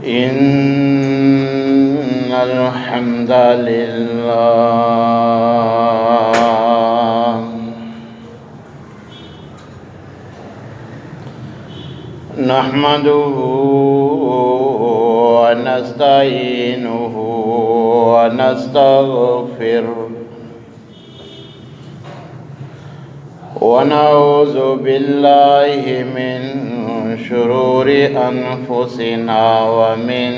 إن الحمد لله نحمده ونستعينه ونستغفره ونعوذ بالله من شرور أنفسنا ومن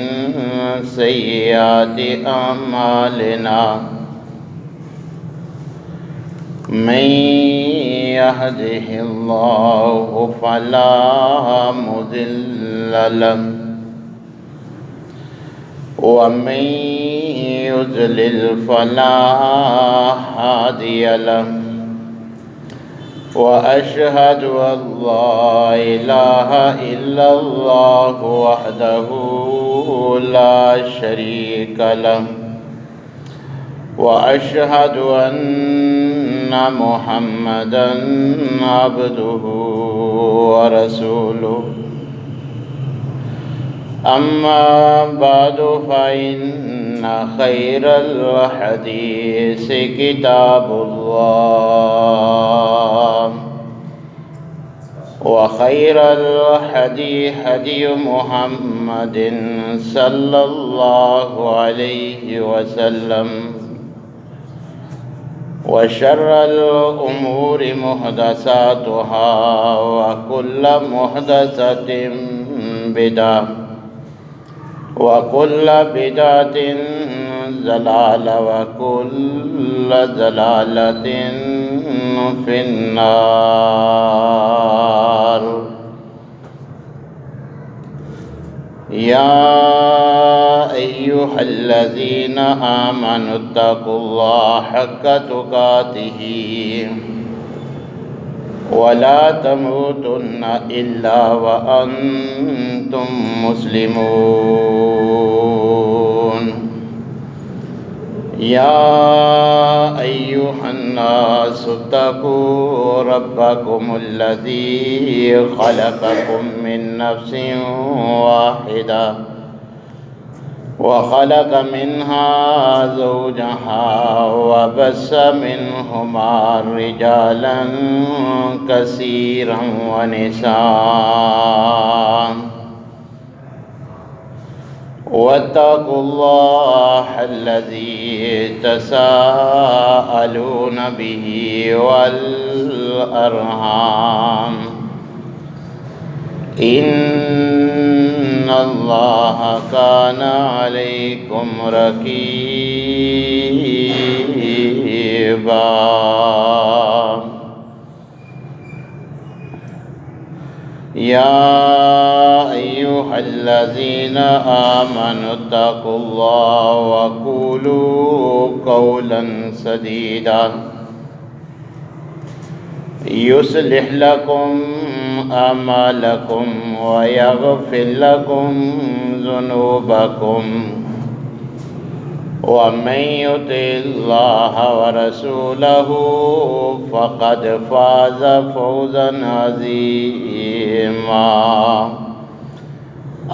سيئات أعمالنا من يهده الله فلا مضل له ومن يضلل فلا هادي له وأشهد أن لا إله إلا الله وحده لا شريك له وأشهد أن محمدًا عبده ورسوله أما بعد فإن خير الحديث كتاب الله وخير الهدي هدي محمد صلى الله عليه وسلم وشر الأمور محدثاتها وكل محدثة بدعة وكل بدعة ضلالة وكل ضلالة في النار. يا أيها الذين آمنوا اتقوا الله حق تقاته ولا تموتن إلا وأنتم مسلمون. يا أيها الناس اتقوا ربكم الذي خلقكم من نفس واحدة وخلق منها زوجها وبث منهما رجالا كثيرا ونساء واتقوا الله الذي تساءلون به والأرحام إن الله كان عليكم رقيبا. يا أيها الذين آمنوا اتقوا الله وقولوا قولا سديدا يصلح لكم أعمالكم ويغفر لكم ذنوبكم ومن يطع الله ورسوله فقد فاز فوزا عظيما.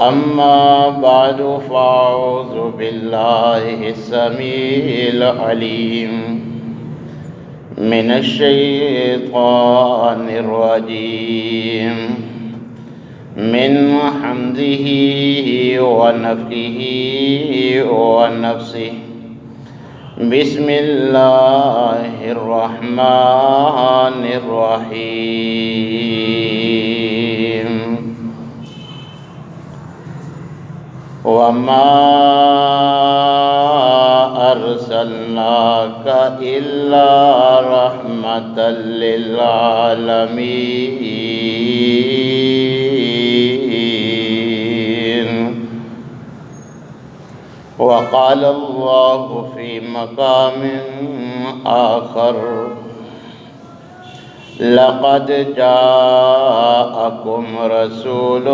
أما بعد فأعوذ بالله السميع العليم من الشيطان الرجيم من حمده ونفخه ونفسه. بسم الله الرحمن الرحيم. وما أرسلناك إلا رحمة للعالمين. وقال الله في مقام آخر لقد جاءكم رسول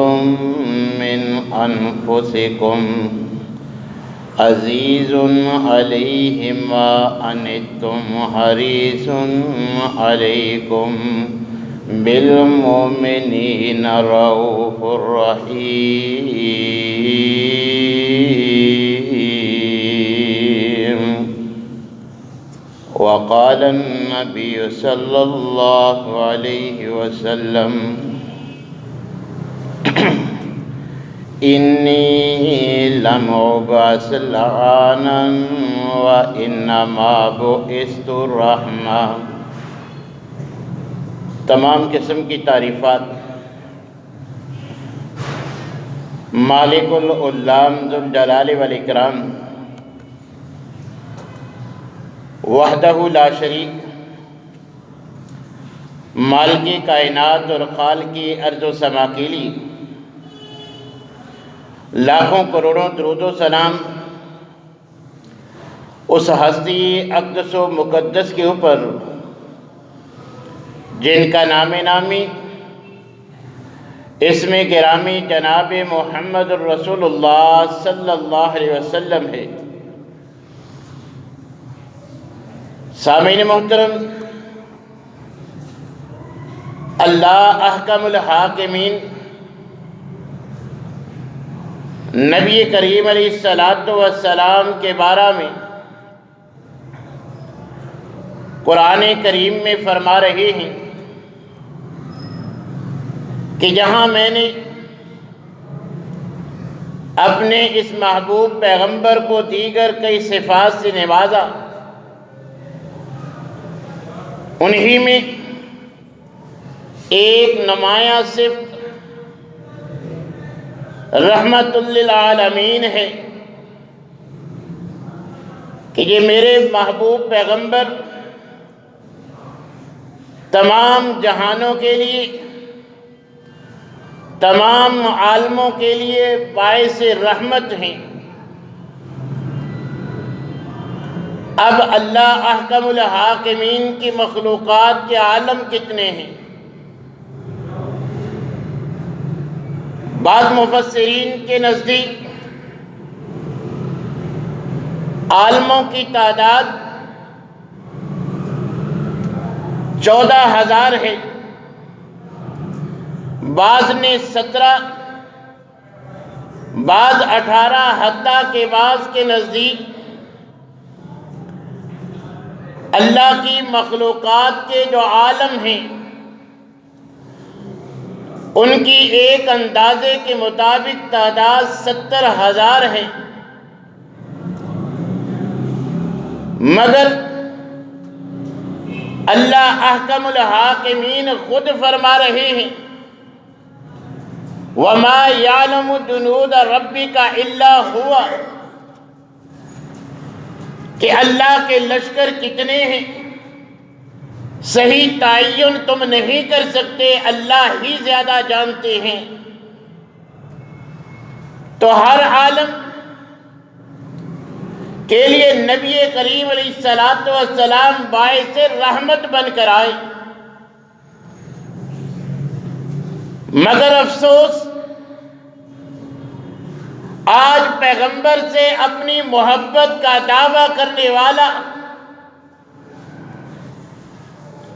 من أنفسكم عزيز عليه ما عنتم حريص عليكم بالمؤمنين رؤوف رحيم. وقال النبي صلى الله عليه وسلم إني لم أبعث لعانا وإنما بعثت رحمة۔ تمام قسم کی تعریفات مالک العلام ذوالجلال والاکرام وحدہ لا شریک، مالک کائنات اور خالق ارض و سما کے لیے لاکھوں کروڑوں درود و سلام اس ہستی اقدس و مقدس کے اوپر جن کا نام نامی اسم گرامی جناب محمد الرسول اللہ صلی اللہ علیہ وسلم ہے۔ سامعین محترم، اللہ احکم الحاکمین نبی کریم علیہ السلام کے بارے میں قرآن کریم میں فرما رہے ہیں کہ جہاں میں نے اپنے اس محبوب پیغمبر کو دیگر کئی صفات سے نوازا، انہی میں ایک نمایاں صفت رحمت للعالمین ہے کہ یہ میرے محبوب پیغمبر تمام جہانوں کے لیے، تمام عالموں کے لیے باعث رحمت ہیں۔ اب اللہ احکم الحاکمین کی مخلوقات کے عالم کتنے ہیں؟ بعض مفسرین کے نزدیک عالموں کی تعداد 14,000 ہے، بعض نے 17، بعض 18، حتیٰ کہ بعض کے نزدیک اللہ کی مخلوقات کے جو عالم ہیں ان کی ایک اندازے کے مطابق تعداد 70,000 ہے، مگر اللہ احکم الحاکمین خود فرما رہے ہیں وَمَا يَعْلَمُ جُنُودَ رَبِّكَ إِلَّا هُوَ، کہ اللہ کے لشکر کتنے ہیں صحیح تعین تم نہیں کر سکتے، اللہ ہی زیادہ جانتے ہیں۔ تو ہر عالم کے لیے نبی کریم علیہ السلام باعث رحمت بن کر آئے، مگر افسوس آج پیغمبر سے اپنی محبت کا دعویٰ کرنے والا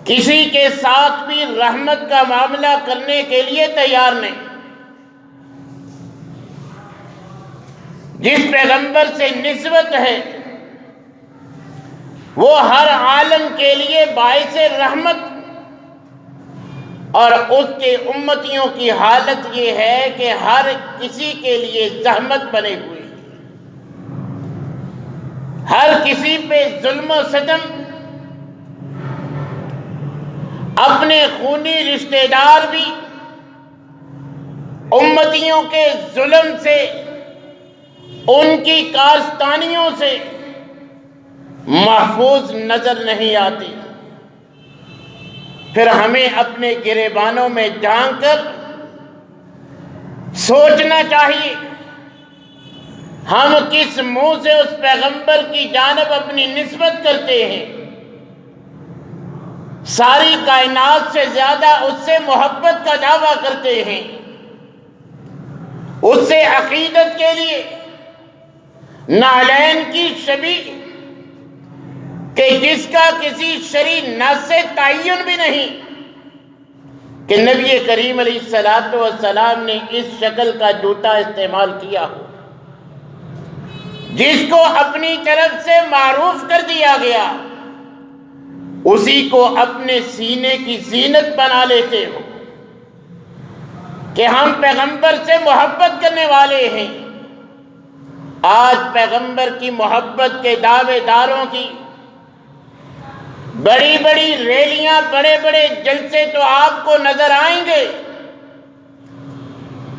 کسی کے ساتھ بھی رحمت کا معاملہ کرنے کے لیے تیار نہیں۔ جس پیغمبر سے نسبت ہے وہ ہر عالم کے لیے باعث رحمت، اور اس کے امتیوں کی حالت یہ ہے کہ ہر کسی کے لیے زحمت بنے ہوئی، ہر کسی پہ ظلم و ستم، اپنے خونی رشتہ دار بھی امتیوں کے ظلم سے، ان کی کارستانیوں سے محفوظ نظر نہیں آتی۔ پھر ہمیں اپنے گریبانوں میں جھانک کر سوچنا چاہیے ہم کس منہ سے اس پیغمبر کی جانب اپنی نسبت کرتے ہیں۔ ساری کائنات سے زیادہ اس سے محبت کا دعویٰ کرتے ہیں، اس سے عقیدت کے لیے نعلین کی شبیہ کہ جس کا کسی شرعی نص سے تعین بھی نہیں کہ نبی کریم علیہ السلام نے اس شکل کا جوتا استعمال کیا ہو، جس کو اپنی طرف سے معروف کر دیا گیا اسی کو اپنے سینے کی زینت بنا لیتے ہو کہ ہم پیغمبر سے محبت کرنے والے ہیں۔ آج پیغمبر کی محبت کے دعوے داروں کی بڑی بڑی ریلیاں، بڑے بڑے جلسے تو آپ کو نظر آئیں گے،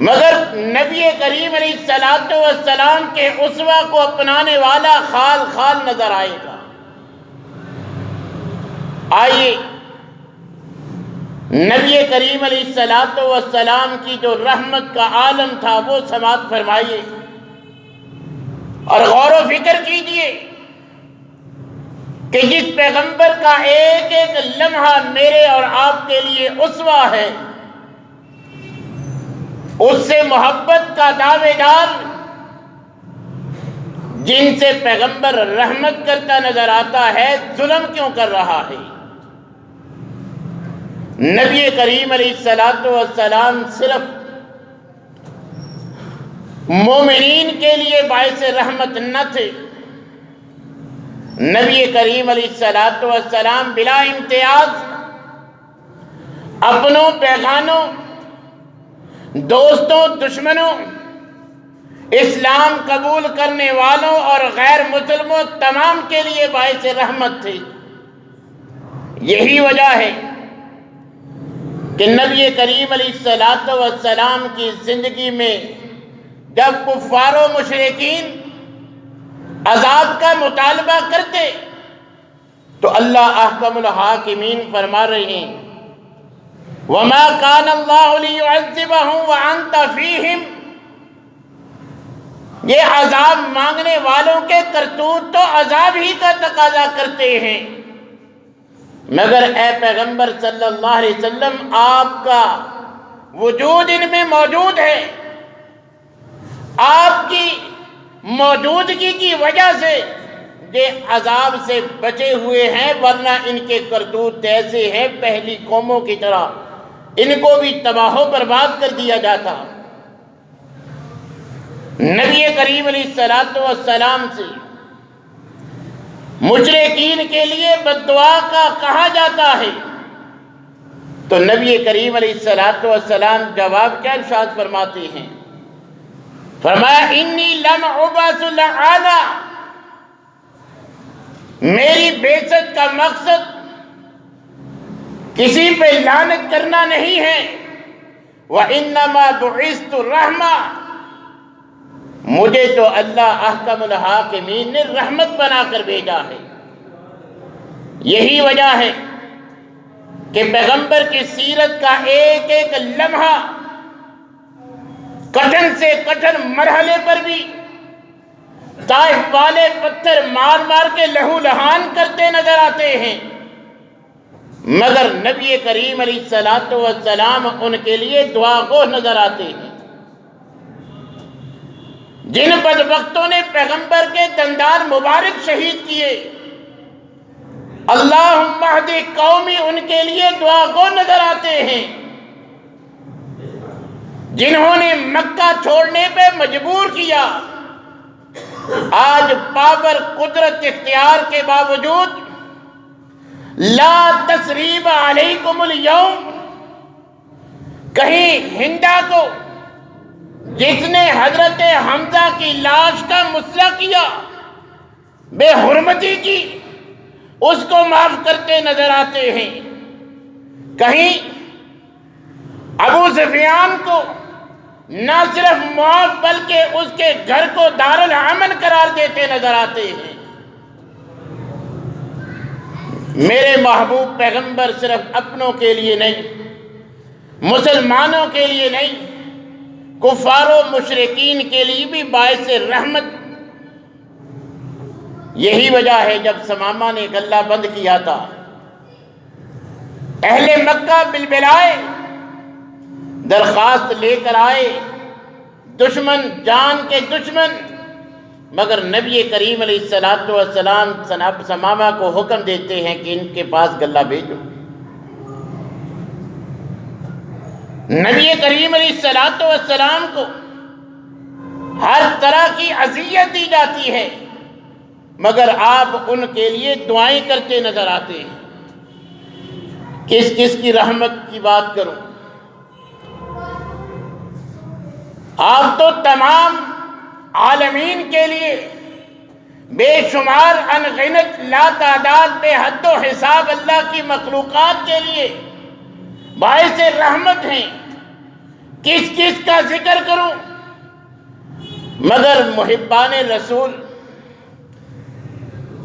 مگر نبی کریم علیہ الصلوۃ والسلام کے اسوہ کو اپنانے والا خال خال نظر آئے گا۔ آئیے نبی کریم علیہ الصلوۃ والسلام کی جو رحمت کا عالم تھا وہ سماعت فرمائیے اور غور و فکر کیجئے کہ جس پیغمبر کا ایک ایک لمحہ میرے اور آپ کے لیے اسوہ ہے، اس سے محبت کا دعوے دار جن سے پیغمبر رحمت کرتا نظر آتا ہے، ظلم کیوں کر رہا ہے؟ نبی کریم علیہ الصلوۃ والسلام صرف مومنین کے لیے باعث رحمت نہ تھے، نبی کریم علیہ الصلوۃ والسلام بلا امتیاز اپنوں، بیگانوں، دوستوں، دشمنوں، اسلام قبول کرنے والوں اور غیر مسلموں تمام کے لیے باعث رحمت تھے۔ یہی وجہ ہے کہ نبی کریم علیہ الصلوۃ والسلام کی زندگی میں جب کفار و مشرکین عذاب کا مطالبہ کرتے تو اللہ احکم الحاکمین فرما رہے ہیں وَمَا كَانَ اللَّهُ لِيُعَذِّبَهُمْ وَأَنْتَ فِيهِمْ۔ یہ عذاب مانگنے والوں کے کرتوت تو عذاب ہی کا تقاضا کرتے ہیں، مگر اے پیغمبر صلی اللہ علیہ وسلم آپ کا وجود ان میں موجود ہے، آپ کی موجودگی کی وجہ سے یہ عذاب سے بچے ہوئے ہیں، ورنہ ان کے کرتوت ایسے ہیں پہلی قوموں کی طرح ان کو بھی تباہ و برباد کر دیا جاتا۔ نبی کریم علیہ الصلوۃ والسلام سے مشرکین کے لیے بد دعا کا کہا جاتا ہے تو نبی کریم علیہ الصلوۃ والسلام جواب کیا ارشاد فرماتے ہیں؟ فرمایا انی لم ابعث لعانا، میری بعثت کا مقصد کسی پہ لعنت کرنا نہیں ہے، وانما بعثت رحمہ، مجھے تو اللہ احکم الحاکمین نے رحمت بنا کر بھیجا ہے۔ یہی وجہ ہے کہ پیغمبر کی سیرت کا ایک ایک لمحہ کٹھن سے کٹھن مرحلے پر بھی طائف والے پتھر مار مار کے لہو لہان کرتے نظر آتے ہیں، مگر نبی کریم علیہ الصلوۃ والسلام ان کے لیے دعا گو نظر آتے ہیں۔ جن بدبختوں نے پیغمبر کے دندان مبارک شہید کیے، اللہم اہد قومی، ان کے لیے دعا گو نظر آتے ہیں۔ جنہوں نے مکہ چھوڑنے پہ مجبور کیا، آج پاور قدرت اختیار کے باوجود لا تثریب علیکم اليوم، کہیں ہندا کو جس نے حضرت حمزہ کی لاش کا مسئلہ کیا، بے حرمتی کی، اس کو معاف کرتے نظر آتے ہیں، کہیں ابو سفیان کو نہ صرف معاف بلکہ اس کے گھر کو دارالامن قرار دیتے نظر آتے ہیں۔ میرے محبوب پیغمبر صرف اپنوں کے لیے نہیں، مسلمانوں کے لیے نہیں، کفار و مشرکین کے لیے بھی باعث رحمت۔ یہی وجہ ہے جب ثمامہ نے گلہ بند کیا تھا، اہل مکہ بلبلائے، درخواست لے کر آئے، دشمن جان کے دشمن، مگر نبی کریم علیہ الصلوۃ والسلام ثمامہ کو حکم دیتے ہیں کہ ان کے پاس گلہ بھیجو۔ نبی کریم علیہ الصلوۃ والسلام کو ہر طرح کی اذیت دی جاتی ہے، مگر آپ ان کے لیے دعائیں کرتے نظر آتے ہیں۔ کس کس کی رحمت کی بات کروں؟ آپ تو تمام عالمین کے لیے بے شمار انگنت لا تعداد بے حد و حساب اللہ کی مخلوقات کے لیے باعث رحمت ہیں. کس کس کا ذکر کروں مگر محبان رسول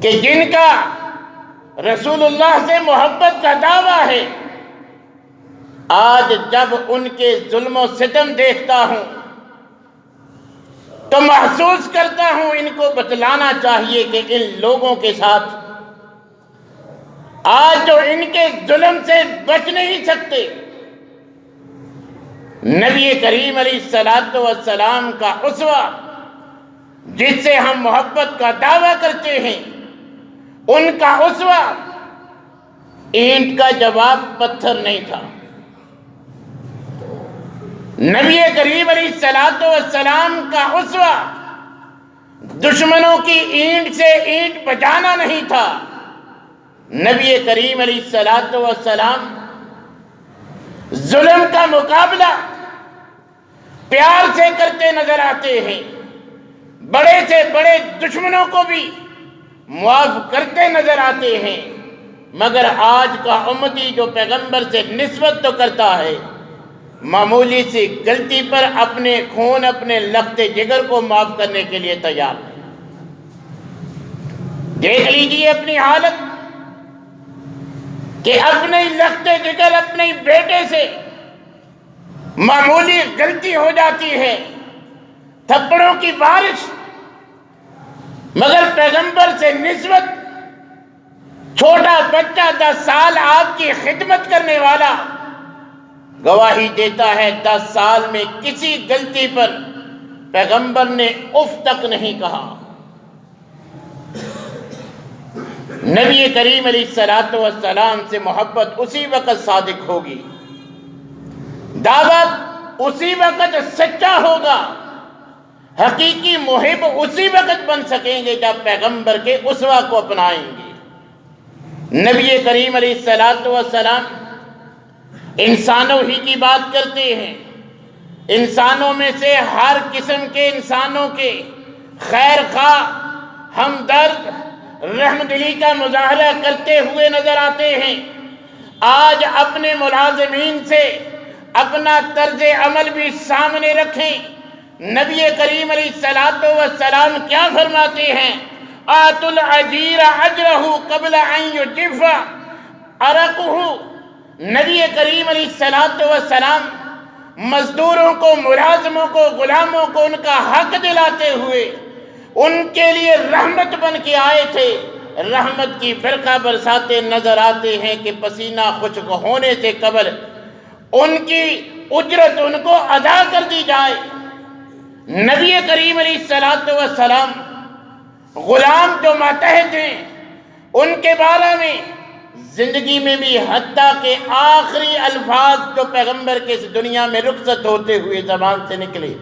کہ جن کا رسول اللہ سے محبت کا دعویٰ ہے. آج جب ان کے ظلم و ستم دیکھتا ہوں تو محسوس کرتا ہوں ان کو بتلانا چاہیے کہ ان لوگوں کے ساتھ آج جو ان کے ظلم سے بچ نہیں سکتے، نبی کریم علیہ السلام کا اسوہ جس سے ہم محبت کا دعویٰ کرتے ہیں، ان کا اسوہ اینٹ کا جواب پتھر نہیں تھا. نبی کریم علیہ السلام کا اسوہ دشمنوں کی اینٹ سے اینٹ بجانا نہیں تھا. نبی کریم علیہ السلام ظلم کا مقابلہ پیار سے کرتے نظر آتے ہیں، بڑے سے بڑے دشمنوں کو بھی معاف کرتے نظر آتے ہیں. مگر آج کا امتی جو پیغمبر سے نسبت تو کرتا ہے، معمولی سی غلطی پر اپنے خون اپنے لخت جگر کو معاف کرنے کے لیے تیار ہے. دیکھ لیجئے اپنی حالت کہ اپنے لخت جگر اپنے بیٹے سے معمولی غلطی ہو جاتی ہے، تھپڑوں کی بارش، مگر پیغمبر سے نسبت چھوٹا بچہ 10 سال آپ کی خدمت کرنے والا گواہی دیتا ہے 10 سال میں کسی غلطی پر پیغمبر نے اف تک نہیں کہا. نبی کریم علیہ السلام سے محبت اسی وقت صادق ہوگی، دعوت اسی وقت سچا ہوگا، حقیقی محب اسی وقت بن سکیں گے جب پیغمبر کے اسوہ کو اپنائیں گے. نبی کریم علیہ السلام انسانوں ہی کی بات کرتے ہیں، انسانوں میں سے ہر قسم کے انسانوں کے خیر خواہ، ہمدرد، رحم دلی کا مظاہرہ کرتے ہوئے نظر آتے ہیں. آج اپنے ملازمین سے اپنا طرز عمل بھی سامنے رکھیں. نبی کریم علیہ السلام کیا فرماتے ہیں؟ آت العجیر اجرہ قبل ان یجف عرقہ. نبی کریم علیہ السلام مزدوروں کو، ملازموں کو، غلاموں کو ان کا حق دلاتے ہوئے ان کے لیے رحمت بن کے آئے تھے. رحمت کی برقع برساتے نظر آتے ہیں کہ پسینہ خشک ہونے سے قبل ان کی اجرت ان کو ادا کر دی جائے. نبی کریم علیہ السلام غلام جو ماتحت ہیں ان کے بارے میں زندگی میں بھی حتیٰ کہ آخری الفاظ جو پیغمبر کے اس دنیا میں رخصت ہوتے ہوئے زبان سے نکلے،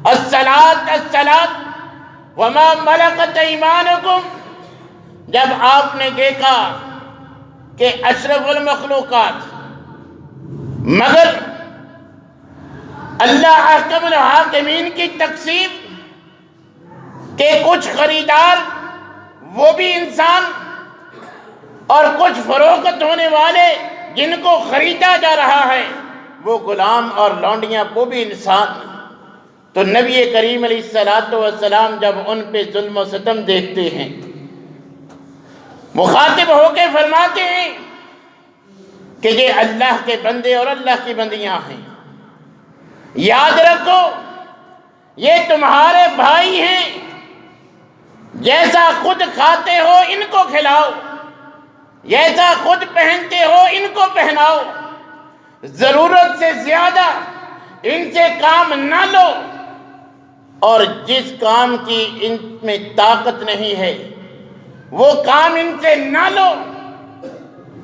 الصلاۃ الصلاۃ وما ملکت ایمانکم. جب آپ نے دیکھا کہ اشرف المخلوقات مگر اللہ احکم الحاکمین کی تقسیم کہ کچھ خریدار وہ بھی انسان اور کچھ فروخت ہونے والے جن کو خریدا جا رہا ہے وہ غلام اور لونڈیاں وہ بھی انسان. تو نبی کریم علیہ السلام جب ان پہ ظلم و ستم دیکھتے ہیں، مخاطب ہو کے فرماتے ہیں کہ یہ اللہ کے بندے اور اللہ کی بندیاں ہیں، یاد رکھو یہ تمہارے بھائی ہیں، جیسا خود کھاتے ہو ان کو کھلاؤ، جیسا خود پہنتے ہو ان کو پہناؤ، ضرورت سے زیادہ ان سے کام نہ لو، اور جس کام کی ان میں طاقت نہیں ہے وہ کام ان سے نہ لو.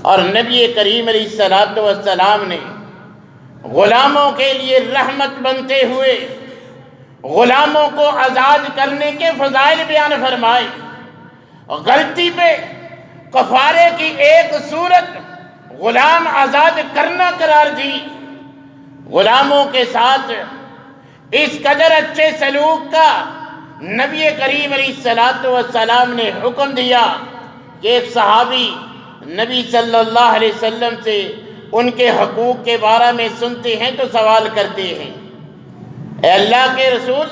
اور نبی کریم علیہ السلام نے غلاموں کے لیے رحمت بنتے ہوئے غلاموں کو آزاد کرنے کے فضائل بیان فرمائے. غلطی پہ کفارے کی ایک صورت غلام آزاد کرنا قرار دی، غلاموں کے ساتھ اس قدر اچھے سلوک کا نبی کریم علیہ السلام نے حکم دیا کہ ایک صحابی نبی صلی اللہ علیہ وسلم سے ان کے حقوق کے بارے میں سنتے ہیں تو سوال کرتے ہیں، اے اللہ کے رسول،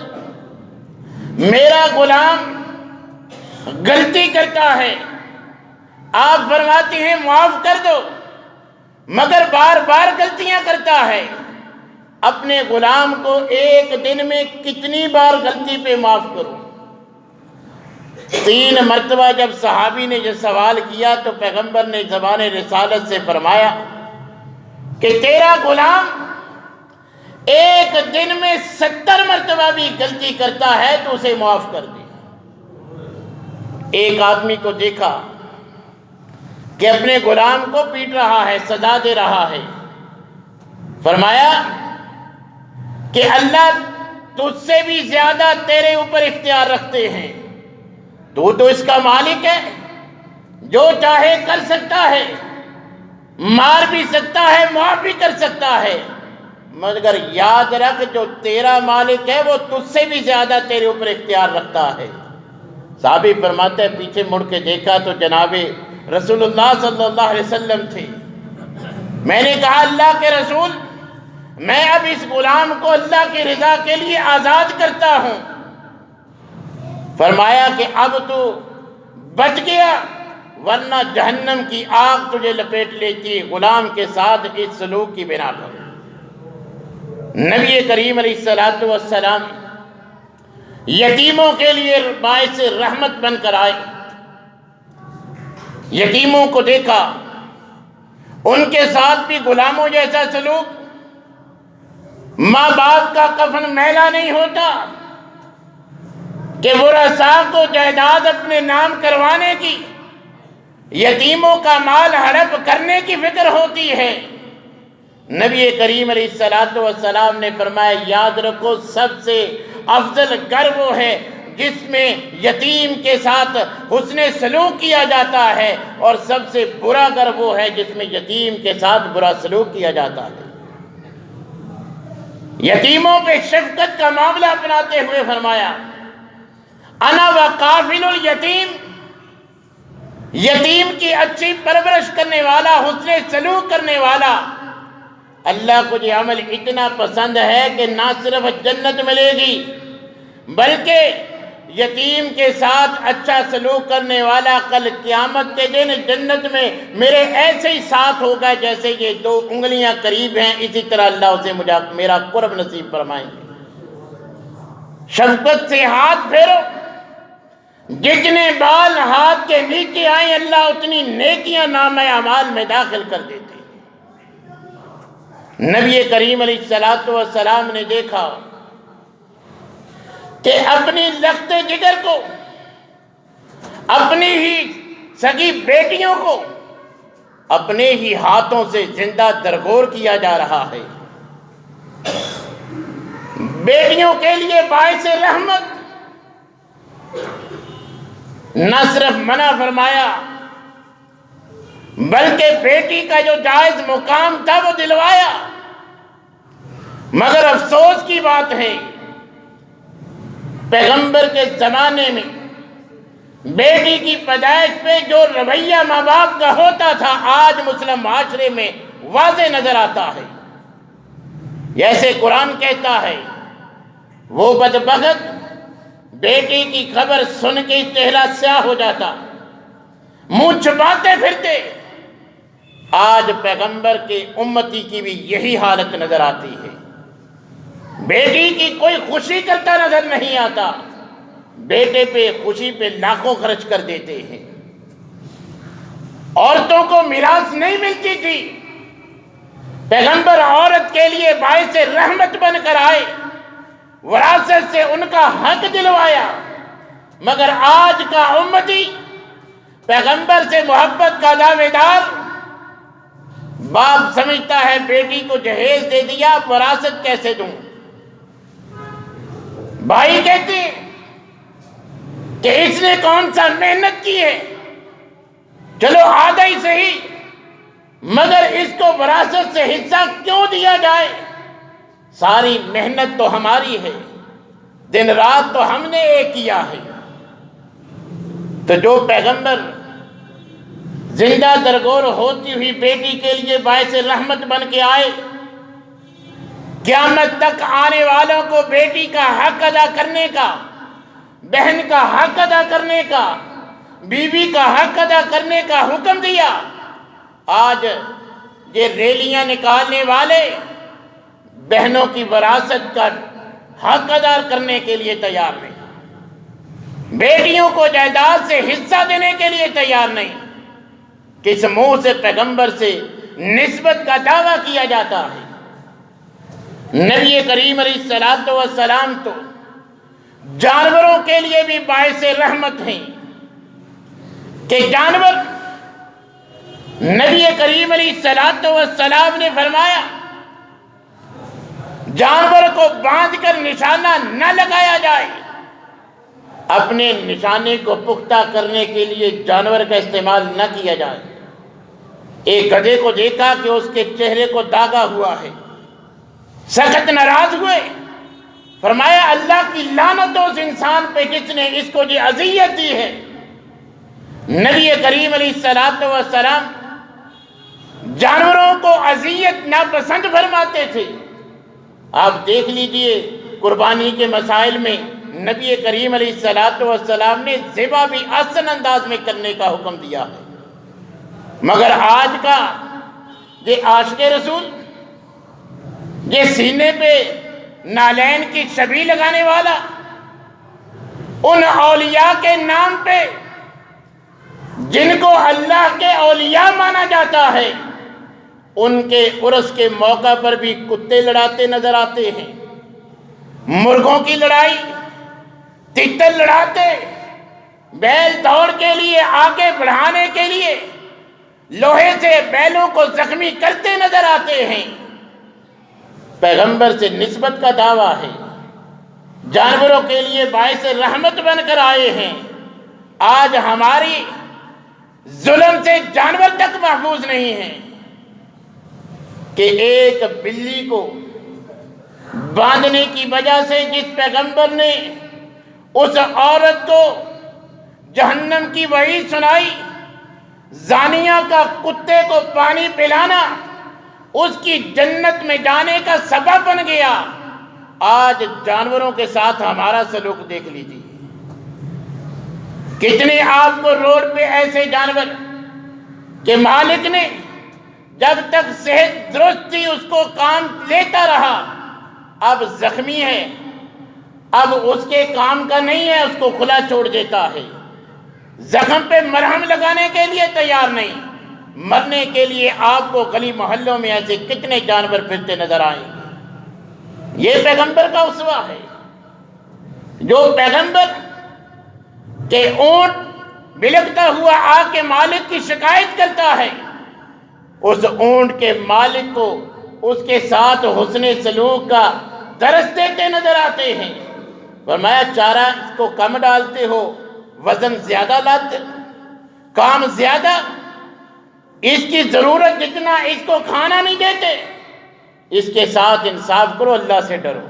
میرا غلام غلطی کرتا ہے، آپ فرماتے ہیں معاف کر دو، مگر بار بار غلطیاں کرتا ہے، اپنے غلام کو ایک دن میں کتنی بار غلطی پہ معاف کروں؟ 3 مرتبہ جب صحابی نے یہ سوال کیا تو پیغمبر نے زبان رسالت سے فرمایا کہ تیرا غلام ایک دن میں 70 مرتبہ بھی غلطی کرتا ہے تو اسے معاف کر دے۔ ایک آدمی کو دیکھا کہ اپنے غلام کو پیٹ رہا ہے، سزا دے رہا ہے، فرمایا کہ اللہ تجھ سے بھی زیادہ تیرے اوپر اختیار رکھتے ہیں، تو اس کا مالک ہے، جو چاہے کر سکتا ہے، مار بھی سکتا ہے، معاف بھی کر سکتا ہے، مگر یاد رکھ جو تیرا مالک ہے وہ تجھ سے بھی زیادہ تیرے اوپر اختیار رکھتا ہے۔ صحابی فرماتے ہیں پیچھے مڑ کے دیکھا تو جناب رسول اللہ صلی اللہ علیہ وسلم تھے۔ میں نے کہا اللہ کے رسول، میں اب اس غلام کو اللہ کی رضا کے لیے آزاد کرتا ہوں۔ فرمایا کہ اب تو بچ گیا ورنہ جہنم کی آگ تجھے لپیٹ لیتی غلام کے ساتھ اس سلوک کی بنا پر۔ نبی کریم علیہ السلام یتیموں کے لیے باعث رحمت بن کر آئے، یتیموں کو دیکھا، ان کے ساتھ بھی غلاموں جیسا سلوک، ماں باپ کا کفن میلا نہیں ہوتا کہ ورثاء کو جائیداد اپنے نام کروانے کی، یتیموں کا مال ہڑپ کرنے کی فکر ہوتی ہے۔ نبی کریم علیہ السلام نے فرمایا یاد رکھو سب سے افضل گھر وہ ہے جس میں یتیم کے ساتھ حسن سلوک کیا جاتا ہے، اور سب سے برا گھر وہ ہے جس میں یتیم کے ساتھ برا سلوک کیا جاتا ہے۔ یتیموں پہ شفقت کا معاملہ اپناتے ہوئے فرمایا انا وکافل الیتیم، یتیم کی اچھی پرورش کرنے والا، حسن سلوک کرنے والا، اللہ کو یہ عمل اتنا پسند ہے کہ نہ صرف جنت ملے گی بلکہ یتیم کے ساتھ اچھا سلوک کرنے والا کل قیامت کے دن جنت میں میرے ایسے ہی ساتھ ہوگا جیسے یہ 2 انگلیاں قریب ہیں، اسی طرح اللہ اسے میرا قرب نصیب فرمائیں گے۔ شفقت سے ہاتھ پھیرو، جتنے بال ہاتھ کے نیچے آئیں اللہ اتنی نیکیاں نامہ اعمال میں داخل کر دیتے ہیں۔ نبی کریم علیہ السلام نے دیکھا کہ اپنی لخت جگر کو، اپنی ہی سگی بیٹیوں کو اپنے ہی ہاتھوں سے زندہ درگور کیا جا رہا ہے۔ بیٹیوں کے لیے باعث رحمت، نہ صرف منع فرمایا بلکہ بیٹی کا جو جائز مقام تھا وہ دلوایا۔ مگر افسوس کی بات ہے پیغمبر کے زمانے میں بیٹی کی پیدائش پہ جو رویہ ماں باپ کا ہوتا تھا آج مسلم معاشرے میں واضح نظر آتا ہے۔ جیسے قرآن کہتا ہے وہ بدبخت بیٹی کی خبر سن کے چہرہ سیاہ ہو جاتا، منہ چھپاتے پھرتے۔ آج پیغمبر کے امتی کی بھی یہی حالت نظر آتی ہے، بیٹی کی کوئی خوشی کرتا نظر نہیں آتا، بیٹے پہ خوشی پہ لاکھوں خرچ کر دیتے ہیں۔ عورتوں کو میراث نہیں ملتی تھی، پیغمبر عورت کے لیے باعث رحمت بن کر آئے، وراثت سے ان کا حق دلوایا۔ مگر آج کا امتی پیغمبر سے محبت کا دعوے دار، باپ سمجھتا ہے بیٹی کو جہیز دے دیا وراثت کیسے دوں، بھائی کہتے ہیں کہ اس نے کون سا محنت کی ہے، چلو آدھا ہی صحیح، مگر اس کو وراثت سے حصہ کیوں دیا جائے؟ ساری محنت تو ہماری ہے، دن رات تو ہم نے ایک کیا ہے۔ تو جو پیغمبر زندہ درگور ہوتی ہوئی بیٹی کے لیے باعث رحمت بن کے آئے، قیامت تک آنے والوں کو بیٹی کا حق ادا کرنے کا، بہن کا حق ادا کرنے کا، بیوی کا حق ادا کرنے کا حکم دیا، آج یہ ریلیاں نکالنے والے بہنوں کی وراثت کا حق ادا کرنے کے لیے تیار نہیں، بیٹیوں کو جائیداد سے حصہ دینے کے لیے تیار نہیں۔ کس منہ سے پیغمبر سے نسبت کا دعویٰ کیا جاتا ہے؟ نبی کریم علیہ السلام تو جانوروں کے لیے بھی باعث رحمت ہیں کہ جانور، نبی کریم علیہ السلام نے فرمایا جانور کو باندھ کر نشانہ نہ لگایا جائے، اپنے نشانے کو پختہ کرنے کے لیے جانور کا استعمال نہ کیا جائے۔ ایک گدھے کو دیکھا کہ اس کے چہرے کو داغا ہوا ہے، سخت ناراض ہوئے، فرمایا اللہ کی لعنت ہو اس انسان پہ جس نے اس کو یہ اذیت دی ہے۔ نبی کریم علیہ السلام جانوروں کو اذیت ناپسند فرماتے تھے۔ آپ دیکھ لیجئے قربانی کے مسائل میں نبی کریم علیہ السلام نے ذبح بھی احسن انداز میں کرنے کا حکم دیا ہے، مگر آج کا یہ عاشق رسول، یہ سینے پہ نالین کی شبیہ لگانے والا، ان اولیاء کے نام پہ جن کو اللہ کے اولیاء مانا جاتا ہے، ان کے عرس کے موقع پر بھی کتے لڑاتے نظر آتے ہیں، مرغوں کی لڑائی، تتر لڑاتے، بیل دوڑ کے لیے آگے بڑھانے کے لیے لوہے سے بیلوں کو زخمی کرتے نظر آتے ہیں۔ پیغمبر سے نسبت کا دعویٰ ہے، جانوروں کے لیے باعث رحمت بن کر آئے ہیں۔ آج ہماری ظلم سے جانور تک محفوظ نہیں ہیں کہ ایک بلی کو باندھنے کی وجہ سے جس پیغمبر نے اس عورت کو جہنم کی وعید سنائی، زانیہ کا کتے کو پانی پلانا اس کی جنت میں جانے کا سبب بن گیا۔ آج جانوروں کے ساتھ ہمارا سلوک دیکھ لیجیے، کتنے آپ کو روڈ پہ ایسے جانور کہ مالک نے جب تک صحت درست تھی اس کو کام لیتا رہا، اب زخمی ہے، اب اس کے کام کا نہیں ہے، اس کو کھلا چھوڑ دیتا ہے، زخم پہ مرہم لگانے کے لیے تیار نہیں۔ مرنے کے لیے آپ کو گلی محلوں میں ایسے کتنے جانور پھرتے نظر آئیں گے۔ یہ پیغمبر کا اسوہ ہے، جو پیغمبر کہ اونٹ بلکتا ہوا آ کے مالک کی شکایت کرتا ہے، اس اونٹ کے مالک کو اس کے ساتھ حسن سلوک کا درس دیتے نظر آتے ہیں۔ فرمایا چارہ اس کو کم ڈالتے ہو، وزن زیادہ لاتے، کام زیادہ، اس کی ضرورت جتنا اس کو کھانا نہیں دیتے، اس کے ساتھ انصاف کرو، اللہ سے ڈرو۔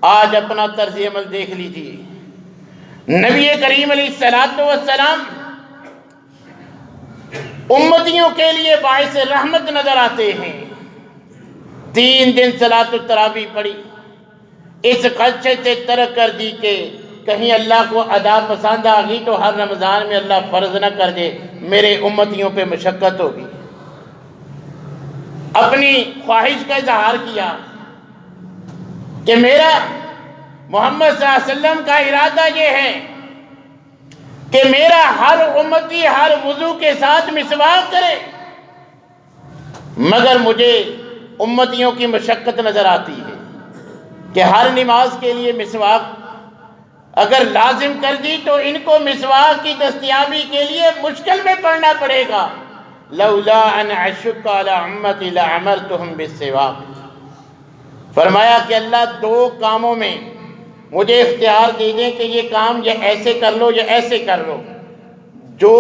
آج اپنا طرز عمل دیکھ لیجیے، نبی کریم علیہ السلام امتیوں کے لیے باعث رحمت نظر آتے ہیں۔ 3 دن صلاۃ التراویح پڑھی، اس خدشے سے ترک کر دی کہ کہیں اللہ کو ادا پسند آ گئی تو ہر رمضان میں اللہ فرض نہ کر دے، میرے امتیوں پہ مشقت ہوگی۔ اپنی خواہش کا اظہار کیا کہ میرا محمد صلی اللہ علیہ وسلم کا ارادہ یہ ہے کہ میرا ہر امتی ہر وضو کے ساتھ مسواک کرے، مگر مجھے امتیوں کی مشقت نظر آتی ہے کہ ہر نماز کے لیے مسواک اگر لازم کر دی تو ان کو مسواک کی دستیابی کے لیے مشکل میں پڑنا پڑے گا۔ لولا ان اشق علی امتی لامرتہم بالسواک، فرمایا کہ اللہ 2 کاموں میں مجھے اختیار دے دیں کہ یہ کام یہ ایسے کر لو یا ایسے کر لو، جو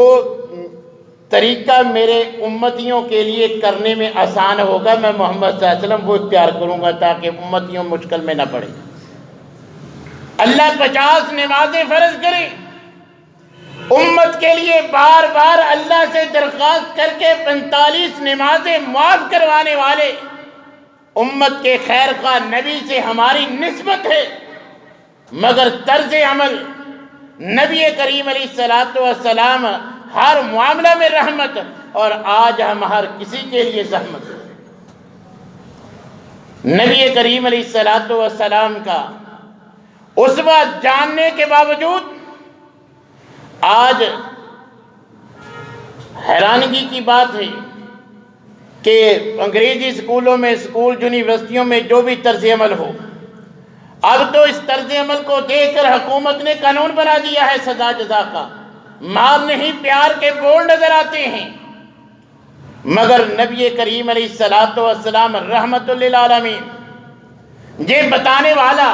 طریقہ میرے امتیوں کے لیے کرنے میں آسان ہوگا، میں محمد صلی اللہ علیہ وسلم وہ اختیار کروں گا تاکہ امتیوں مشکل میں نہ پڑے۔ اللہ 50 نمازیں فرض کرے، امت کے لیے بار بار اللہ سے درخواست کر کے 45 نمازیں معاف کروانے والے امت کے خیر خواہ نبی سے ہماری نسبت ہے، مگر طرز عمل نبی کریم علیہ السلام ہر معاملہ میں رحمت، اور آج ہم ہر کسی کے لیے زحمت۔ نبی کریم علیہ السلام کا اسوہ جاننے کے باوجود آج حیرانگی کی بات ہے کہ انگریزی اسکولوں میں، اسکول یونیورسٹیوں میں جو بھی طرز عمل ہو، اب تو اس طرز عمل کو دیکھ کر حکومت نے قانون بنا دیا ہے سزا جزا کا، مار نہیں پیار کے بورڈ نظر آتے ہیں، مگر نبی کریم علیہ السلام رحمت للعالمین، یہ بتانے والا،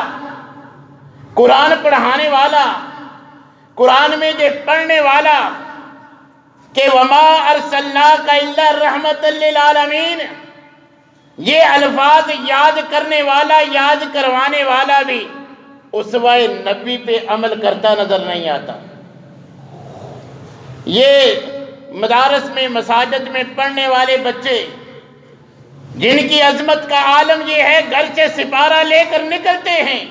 قرآن پڑھانے والا، قرآن میں یہ پڑھنے والا کہ وما ارسلناک الا رحمت للعالمین، یہ الفاظ یاد کرنے والا، یاد کروانے والا بھی اسوہ نبی پہ عمل کرتا نظر نہیں آتا۔ یہ مدارس میں، مساجد میں پڑھنے والے بچے جن کی عظمت کا عالم یہ ہے، گھر سے سپارہ لے کر نکلتے ہیں،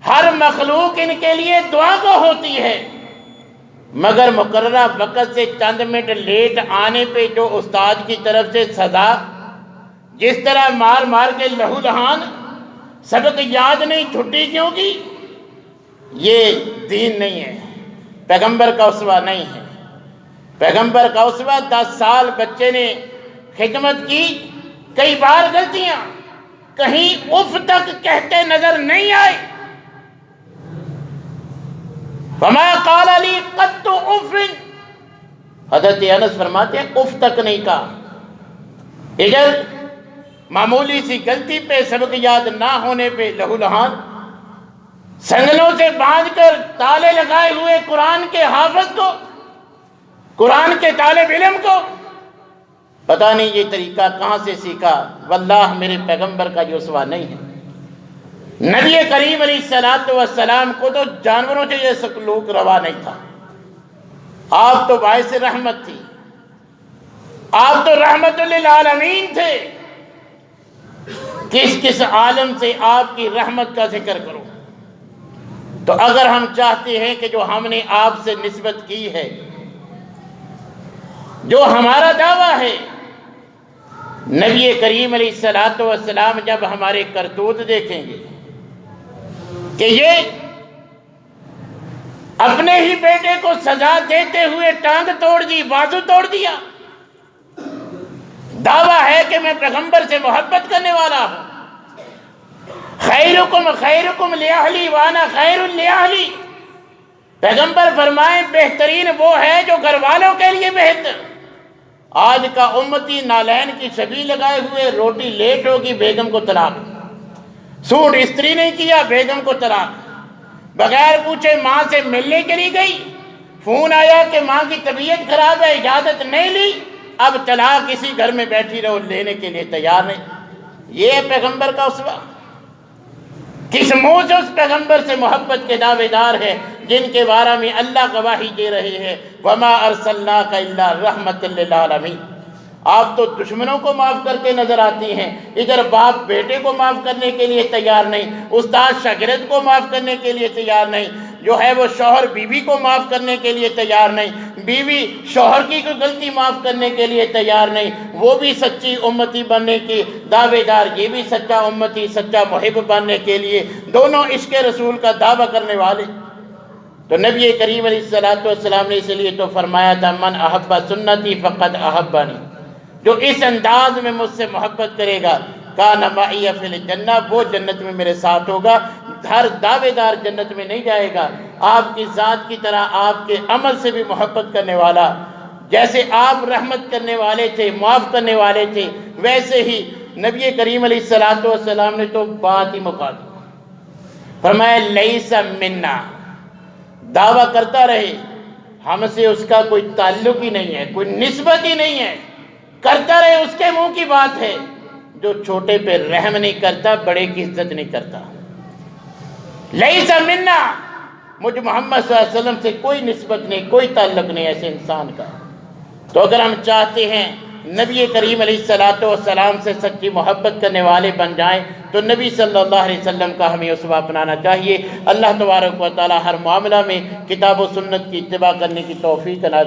ہر مخلوق ان کے لیے دعا کو ہوتی ہے، مگر مقررہ وقت سے چند منٹ لیٹ آنے پہ جو استاد کی طرف سے سزا، جس طرح مار مار کے لہو لہان، سبق یاد نہیں، چھٹی کیوں کی، یہ دین نہیں ہے، پیغمبر کا اسوہ نہیں ہے۔ پیغمبر کا اسوہ 10 سال بچے نے خدمت کی، کئی بار غلطیاں، کہیں اف تک کہتے نظر نہیں آئے۔ وما قال لی قط اف، حضرت انس فرماتے ہیں اف تک نہیں کہا۔ ادھر معمولی سی غلطی پہ، سبق یاد نہ ہونے پہ لہو لہان، سنگلوں سے باندھ کر تالے لگائے ہوئے قرآن کے حافظ کو، قرآن کے طالب علم کو، پتہ نہیں یہ طریقہ کہاں سے سیکھا۔ واللہ میرے پیغمبر کا یہ اسوہ نہیں ہے۔ نبی کریم علیہ السلام کو تو جانوروں سے یہ سلوک روا نہیں تھا۔ آپ تو باعث رحمت تھی، آپ تو رحمت للعالمین تھے، کس کس عالم سے آپ کی رحمت کا ذکر کرو۔ تو اگر ہم چاہتے ہیں کہ جو ہم نے آپ سے نسبت کی ہے، جو ہمارا دعویٰ ہے، نبی کریم علیہ السلام جب ہمارے کرتوت دیکھیں گے کہ یہ اپنے ہی بیٹے کو سزا دیتے ہوئے ٹانگ توڑ دی، بازو توڑ دیا، دعویٰ ہے کہ میں پیغمبر سے محبت کرنے والا ہوں، خیرکم خیرکم لأہلی وانا خیر لأہلی، پیغمبر فرمائیں بہترین وہ ہے جو گھر والوں کے لیے بہتر۔ آج کا امتی نالین کی شبیہ لگائے ہوئے، روٹی لیٹ ہوگی بیگم کو طلاق، سوٹ استری نہیں کیا بیگم کو طلاق، بغیر پوچھے ماں سے ملنے چلی گئی، فون آیا کہ ماں کی طبیعت خراب ہے، اجازت نہیں لی، اب طلاق، اسی گھر میں بیٹھی رہو، لینے کے لیے تیار نہیں۔ یہ پیغمبر کا اسوہ؟ کس منہ سے اس پیغمبر سے محبت کے دعوے دار ہیں جن کے بارے میں اللہ گواہی دے رہے ہیں وما ارسلناک الا رحمت للعالمین۔ آپ تو دشمنوں کو معاف کرتے نظر آتی ہیں، ادھر باپ بیٹے کو معاف کرنے کے لیے تیار نہیں، استاد شاگرد کو معاف کرنے کے لیے تیار نہیں، جو ہے وہ شوہر بیوی کو معاف کرنے کے لیے تیار نہیں، بیوی شوہر کی کوئی غلطی معاف کرنے کے لیے تیار نہیں، وہ بھی سچی امتی بننے کی دعوے دار، یہ بھی سچا امتی، سچا محب بننے کے لیے، دونوں عشق رسول کا دعویٰ کرنے والے۔ تو نبی کریم علیہ السلام نے اس لیے تو فرمایا تھا من احب سنتی فقد احبنی، جو اس انداز میں مجھ سے محبت کرے گا کان معی فی الجنہ، وہ جنت میں میرے ساتھ ہوگا۔ ہر دعوے دار جنت میں نہیں جائے گا، آپ کی ذات کی طرح آپ کے عمل سے بھی محبت کرنے والا، جیسے آپ رحمت کرنے والے تھے، معاف کرنے والے تھے، ویسے ہی نبی کریم علیہ السلام نے تو بات ہی مکا دی، فرمایا لیس منا، دعویٰ کرتا رہے ہم سے اس کا کوئی تعلق ہی نہیں ہے، کوئی نسبت ہی نہیں ہے، کرتا رہے اس کے منہ کی بات ہے۔ جو چھوٹے پہ رحم نہیں کرتا بڑے کی عزت نہیں کرتا۔ لیس منا، مجھ محمد صلی اللہ علیہ وسلم سے کوئی نسبت نہیں، کوئی تعلق نہیں ایسے انسان کا۔ تو اگر ہم چاہتے ہیں نبی کریم علیہ السلام سے سچی محبت کرنے والے بن جائیں تو نبی صلی اللہ علیہ وسلم کا ہمیں اسوہ اپنانا چاہیے۔ اللہ تبارک و تعالی ہر معاملہ میں کتاب و سنت کی اتباع کرنے کی توفیق عطا